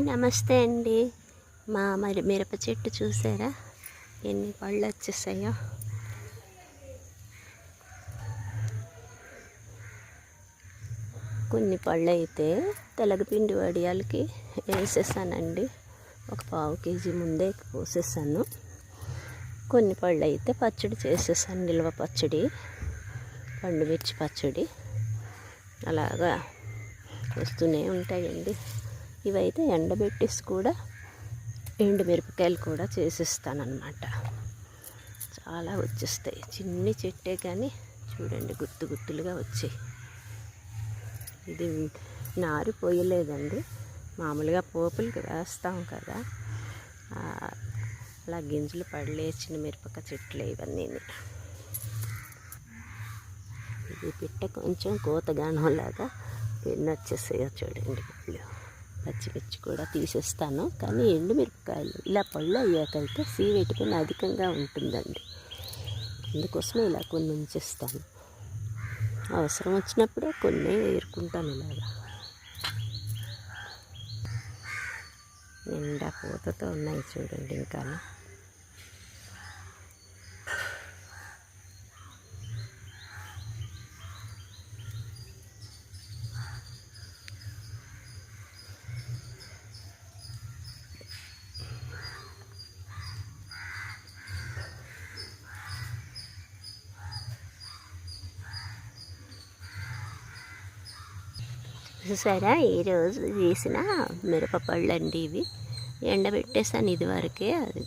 నమస్తే అండి. మరి మిరప చెట్టు చూసారా ఎన్ని పళ్ళు వచ్చేసాయో. కొన్ని పళ్ళు అయితే తెలగపిండి వడియాలకి వేసేసానండి. ఒక 1/2 కేజీ ముందే పోసేసాను. కొన్ని పళ్ళు అయితే పచ్చడి చేసేసాను, నిల్వ పచ్చడి, పండు మిర్చి పచ్చడి. అలాగా వస్తూనే ఉంటాయండి. ఇవైతే ఎండబెట్టేసి కూడా ఎండు మిరపకాయలు కూడా చేసేస్తానన్నమాట. చాలా వచ్చేస్తాయి. చిన్ని చెట్టే కానీ చూడండి గుత్తు గుత్తులుగా వచ్చాయి. ఇది నారు పోయలేదండి, మామూలుగా పోపులకి వేస్తాం కదా, అలా గింజలు పడలేచిన మిరపకాయ చెట్లు ఇవన్నీ. ఇది పిట్ట కొంచెం కోతగానంలాగా ఎన్ని వచ్చేసాయో చూడండి. పళ్ళు పచ్చిమిర్చి కూడా తీసేస్తాను, కానీ ఎండుమిరపకాయలు ఇలా పళ్ళు అయ్యాకైతే సి విటమిన్ అధికంగా ఉంటుందండి. అందుకోసమే ఇలా కొన్ని ఉంచేస్తాను. అవసరం వచ్చినప్పుడే కొన్ని ఏరుకుంటాను. ఇలాగా నిండా పూతతో ఉన్నాయి చూడండి. ఇంకా చూసారా, ఈరోజు వేసిన మిరప పళ్ళు అండి ఇవి. ఎండబెట్టేసాను ఇదివరకే. అది